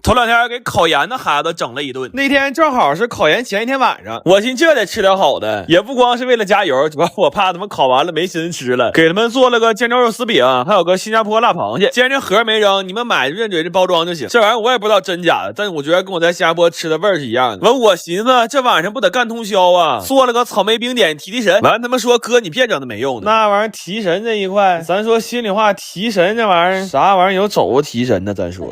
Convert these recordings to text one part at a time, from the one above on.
头2天给考研的孩子整了一顿。那天正好是考研前一天晚上，我寻这得吃点好的，也不光是为了加油，主要我怕他们考完了没心思吃了，给他们做了个尖椒肉丝饼，还有个新加坡辣螃蟹。既然这盒没扔，你们买认准这包装就行。这玩意儿我也不知道真假的，但我觉得跟我在新加坡吃的味儿是一样的。完，我寻思这晚上不得干通宵啊，做了个草莓冰点提神。完，他们说哥你别整那没用的。那玩意儿提神这一块，咱说心里话，提神这玩意儿啥玩意儿有肘子提神呢？咱说。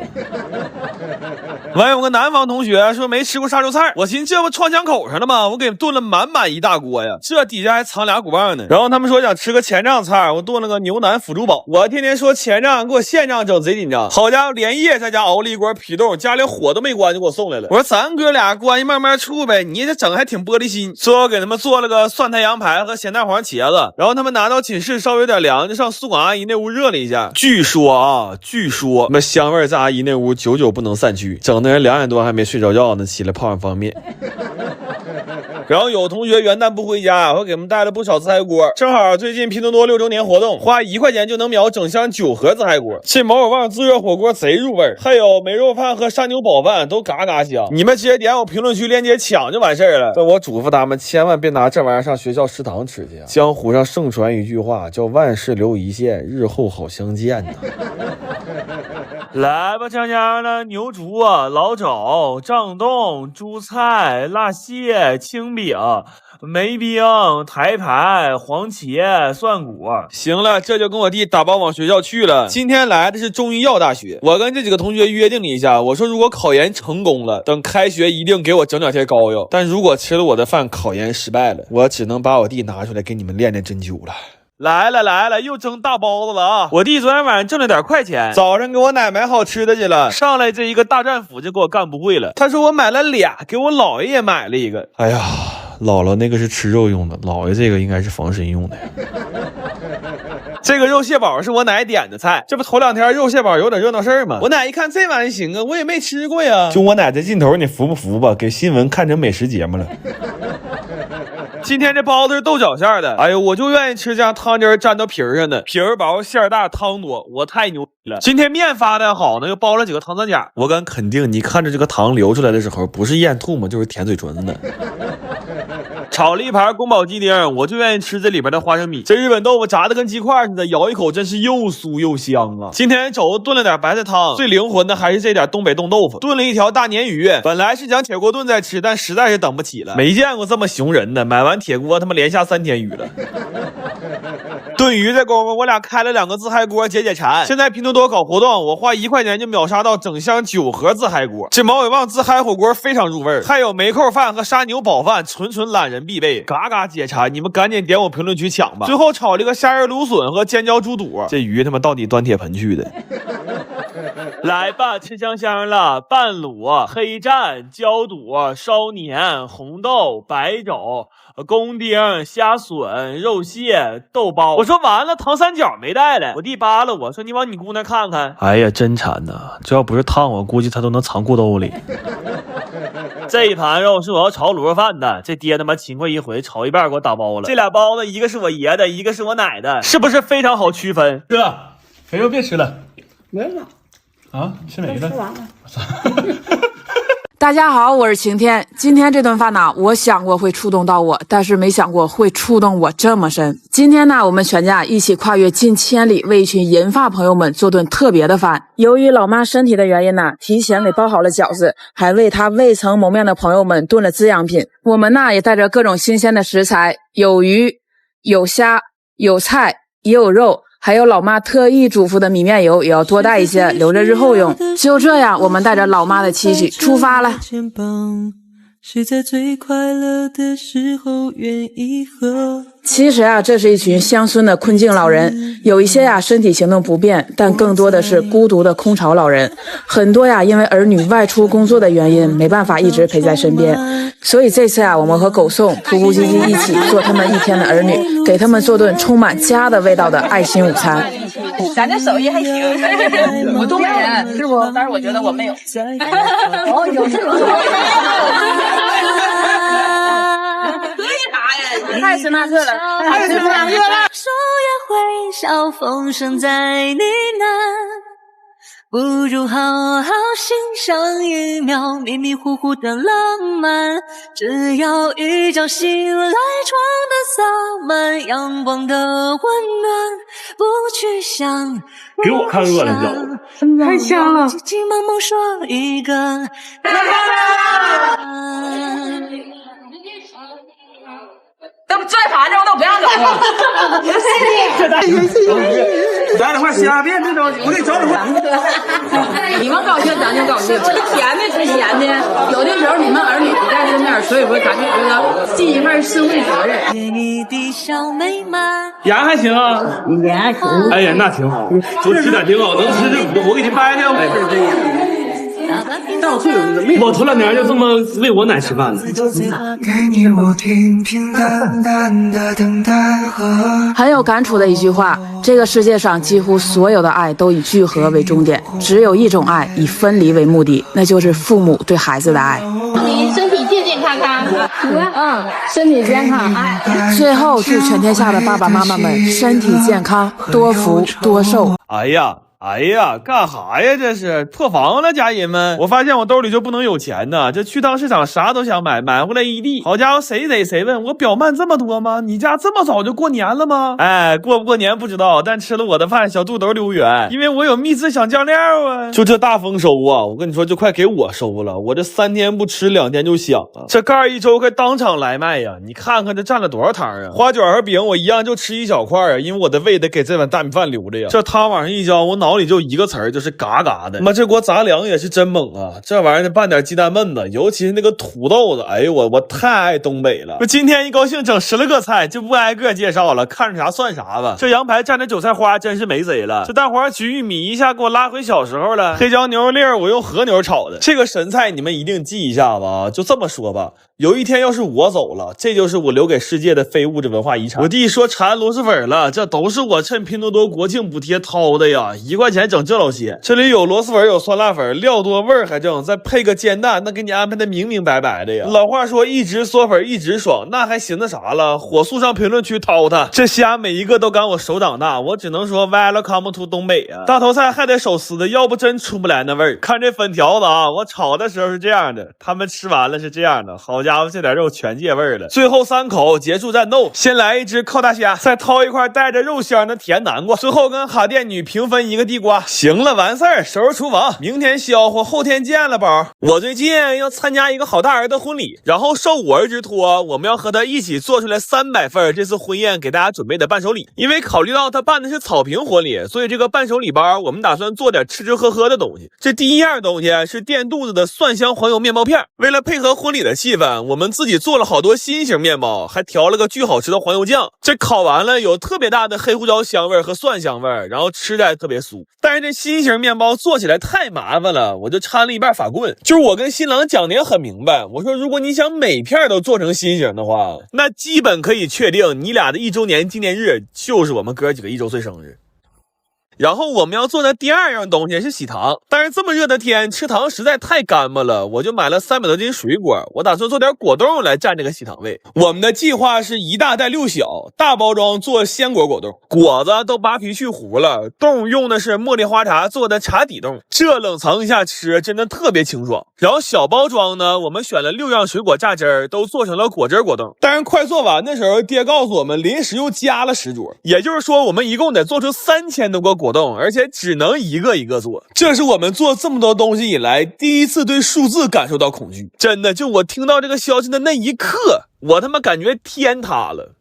完，有个南方同学说没吃过杀猪菜，我寻思这不撞枪口上了吗？我给炖了满满一大锅呀，这底下还藏俩骨棒呢。然后他们说想吃个前帐菜，我炖了个牛腩腐猪煲。我天天说前帐，给我现帐整贼紧张。好家伙，连夜在家熬了一锅皮冻，家里火都没关就给我送来了。我说咱哥俩关系慢慢处呗，你这整还挺玻璃心。最后给他们做了个蒜苔羊排和咸蛋黄茄子，然后他们拿到寝室稍微有点凉，就上宿管阿姨那屋热了一下。据说那香味在阿姨那屋久久不能散去，整的人2点多还没睡着觉呢，起来泡上方便面。然后有同学元旦不回家，我给他们带了不少自嗨锅，正好最近拼多多6周年活动，花1块钱就能秒整箱9盒自嗨锅。这毛我旺自热火锅贼入味，还有梅肉饭和沙牛煲饭都嘎嘎香。你们直接点我评论区链接抢就完事儿了。但我嘱咐他们千万别拿这玩意儿上学校食堂吃去啊！江湖上盛传一句话叫万事留一线，日后好相见呐。来吧，酱家的牛竹、老肘、胀冻、猪菜、辣蟹、青饼、梅冰、台牌、黄茄、蒜骨。行了，这就跟我弟打包往学校去了。今天来的是中医药大学，我跟这几个同学约定了一下，我说如果考研成功了，等开学一定给我整2天膏药，但如果吃了我的饭，考研失败了，我只能把我弟拿出来给你们练练针灸了。来了，又蒸大包子了啊！我弟昨天晚上挣了点快钱，早上给我奶买好吃的去了，上来这一个大战斧就给我干不会了。他说我买了俩，给我姥爷也买了一个。哎呀，姥姥那个是吃肉用的，姥爷这个应该是防身用的。这个肉蟹煲是我奶点的菜，这不头2天肉蟹煲有点热闹事儿吗？我奶一看这玩意行啊，我也没吃过呀。就我奶这劲头，你服不服吧？给新闻看成美食节目了。今天这包子是豆角馅的，哎呦，我就愿意吃这样汤汁沾到皮儿上的，皮儿薄馅儿大汤多，我太牛了。今天面发的好呢，又包了几个糖三角，我敢肯定，你看着这个糖流出来的时候，不是咽吐沫就是舔嘴唇子。炒了一盘宫保鸡丁，我就愿意吃这里边的花生米。这日本豆腐炸的跟鸡块似的，咬一口真是又酥又香啊！今天肘子炖了点白菜汤，最灵魂的还是这点东北冻豆腐。炖了一条大鲶鱼，本来是想铁锅炖再吃，但实在是等不起了，没见过这么熊人的。买完铁锅，他妈连下3天鱼了。炖鱼这功夫，我俩开了2个自嗨锅解馋。现在拼多多搞活动，我花1块钱就秒杀到整箱9盒自嗨锅。这毛伟旺自嗨火锅非常入味，还有梅扣饭和沙牛煲饭，纯懒人必备，嘎嘎解馋。你们赶紧点我评论区抢吧。最后炒了一个虾仁芦笋和尖椒猪肚，这鱼他妈到底端铁盆去的。来吧，吃香香了，半卤、黑蘸、焦肚、烧年、红豆、白肘、公丁、虾笋、肉蟹、豆包。我说完了，糖三角没带来，我弟扒拉我说你往你姑那看看。哎呀，真馋呐！这要不是烫，我估计他都能藏裤兜里。这一盘肉是我要炒卤肉饭的，这爹他妈勤快一回，炒一半给我打包了。这俩包子，一个是我爷的，一个是我奶的，是不是非常好区分？哥，肥肉别吃了，没了啊，吃没了？吃完了。大家好，我是晴天。今天这顿饭呢，我想过会触动到我，但是没想过会触动我这么深。今天呢，我们全家一起跨越近千里，为一群银发朋友们做顿特别的饭。由于老妈身体的原因呢，提前给包好了饺子，还为她未曾谋面的朋友们炖了滋养品。我们呢，也带着各种新鲜的食材，有鱼、有虾、有菜，也有肉。还有老妈特意嘱咐的米面油也要多带一些，留着日后用。就这样，我们带着老妈的期许出发了。是在最快乐的时候愿意和。其实啊，这是一群乡村的困境老人，有一些呀身体行动不便，但更多的是孤独的空巢老人。很多呀因为儿女外出工作的原因，没办法一直陪在身边。所以这次啊，我们和狗送噗噗唧唧一起做他们一天的儿女，给他们做顿充满家的味道的爱心午餐。咱这手艺还行，我东北人是不？但是我觉得我没有。哦，有是有。可以啥呀？太斯纳克了，太斯纳克了。说也会笑，风声在呢喃，不如好好欣赏一秒迷迷糊糊的浪漫，只要一觉醒来，床的洒满阳光的温暖，不去想，给我看饿了觉，太香了。急急忙忙说一个都拽盘子我都不让走了。咱这块瞎编，别着急，我给你找找。你们高兴咱就高兴，吃甜的吃咸的，有的时候你们儿女不在身边，所以说咱就觉得尽一份社会责任。给你的小美满。牙还行啊，牙行。哎呀，那挺好，多吃点挺好，能吃这我给你掰的。我头两年就这么喂我奶吃饭的。很有感触的一句话，这个世界上几乎所有的爱都以聚合为终点，只有一种爱以分离为目的，那就是父母对孩子的爱。你身体健健康康，身体健康。最后祝全天下的爸爸妈妈们身体健康，多福多寿。哎呀，干哈呀？这是破防了，家人们！我发现我兜里就不能有钱呢，这去趟市场啥都想买，买回来一地。好家伙，谁问我表慢这么多吗？你家这么早就过年了吗？哎，过不过年不知道，但吃了我的饭，小肚兜溜圆，因为我有秘制小酱料啊！就这大丰收啊！我跟你说，就快给我收了，我这3天不吃2天就响了。这盖1周可当场来卖呀！你看看这占了多少汤啊！花卷和饼我一样就吃一小块啊，因为我的胃得给这碗大米饭留着呀。这汤往上一浇，我脑里就一个词儿，就是嘎嘎的。妈，这锅杂粮也是真猛啊！这玩意儿拌点鸡蛋焖子，尤其是那个土豆子，哎呦我太爱东北了。我今天一高兴整10来个菜，就不挨个介绍了，看着啥算啥吧。这羊排蘸着韭菜花真是没贼了。这蛋黄焗玉米一下给我拉回小时候了。黑椒牛肉粒我用和牛炒的，这个神菜你们一定记一下子啊！就这么说吧，有一天要是我走了，这就是我留给世界的非物质文化遗产。我弟说馋螺蛳粉了，这都是我趁拼多多国庆补贴掏的呀，1块钱整这老些。这里有螺蛳粉，有酸辣粉，料多味儿还正，再配个煎蛋，那给你安排的明明白白的呀。老话说一直嗦粉一直爽，那还寻思啥了？火速上评论区掏它，这虾每一个都赶我手长大，我只能说 Welcome to 东北啊！大头菜还得手撕的，要不真出不来那味儿。看这粉条子啊，我炒的时候是这样的，他们吃完了是这样的，好家伙，这点肉全借味儿了。最后3口结束战斗，先来一只烤大虾，再掏一块带着肉香的甜南瓜，最后跟哈店女平分一个地瓜。行了，完事儿，收拾厨房，明天消化，后天见了宝。我最近要参加一个好大儿的婚礼，然后受我儿之托，我们要和他一起做出来300份这次婚宴给大家准备的伴手礼。因为考虑到他办的是草坪婚礼，所以这个伴手礼包我们打算做点吃吃喝喝的东西。这第一样东西是垫肚子的蒜香黄油面包片，为了配合婚礼的气氛，我们自己做了好多新型面包，还调了个巨好吃的黄油酱。这烤完了有特别大的黑胡椒香味和蒜香味，然后吃着还特别酥。但是这新型面包做起来太麻烦了，我就掺了一半法棍。就是我跟新郎讲的也很明白，我说如果你想每片都做成新型的话，那基本可以确定你俩的1周年纪念日就是我们哥几个1周岁生日。然后我们要做的第2样东西是喜糖，但是这么热的天吃糖实在太干巴了，我就买了300多斤水果，我打算做点果冻来蘸这个喜糖味。我们的计划是1大带6小，大包装做鲜果果冻，果子都扒皮去核了，冻用的是茉莉花茶做的茶底冻，这冷藏一下吃真的特别清爽。然后小包装呢，我们选了6样水果榨汁儿，都做成了果汁果冻。但是快做完的时候，爹告诉我们临时又加了10桌，也就是说我们一共得做出3000多个果冻，而且只能一个一个做。这是我们做这么多东西以来第一次对数字感受到恐惧，真的，就我听到这个消息的那一刻，我他妈感觉天塌了。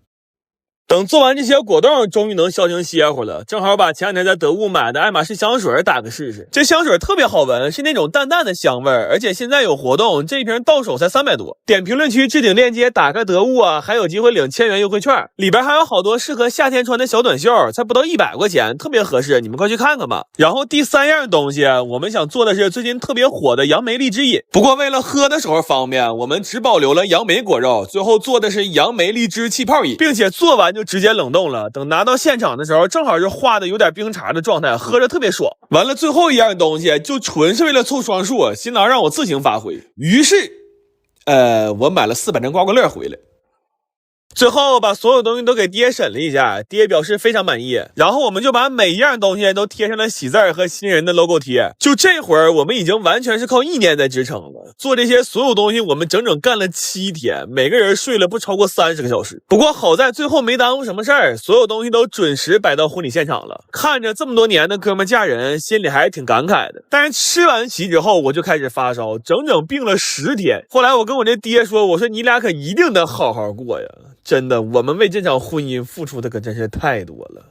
等做完这些果冻，终于能消停歇会了。正好把前2天在得物买的爱马仕香水打个试试。这香水特别好闻，是那种淡淡的香味，而且现在有活动，这一瓶到手才300多。点评论区置顶链接，打开得物啊，还有机会领1000元优惠券，里边还有好多适合夏天穿的小短袖，才不到100块钱，特别合适，你们快去看看吧。然后第3样东西，我们想做的是最近特别火的杨梅荔枝饮，不过为了喝的时候方便，我们只保留了杨梅果肉，最后做的是杨梅荔枝气泡饮，并且做完就直接冷冻了，等拿到现场的时候正好是化的有点冰碴的状态，喝着特别爽。完了最后一样东西就纯是为了凑双数，新郎让我自行发挥，于是我买了400张刮刮乐回来。最后把所有东西都给爹审了一下，爹表示非常满意，然后我们就把每一样东西都贴上了喜字和新人的 logo 贴。就这会儿我们已经完全是靠意念在支撑了，做这些所有东西我们整整干了7天，每个人睡了不超过30个小时。不过好在最后没耽误什么事儿，所有东西都准时摆到婚礼现场了。看着这么多年的哥们嫁人，心里还挺感慨的。但是吃完席之后我就开始发烧，整整病了10天。后来我跟我这爹说，我说你俩可一定得好好过呀，真的，我们为这场婚姻付出的可真是太多了。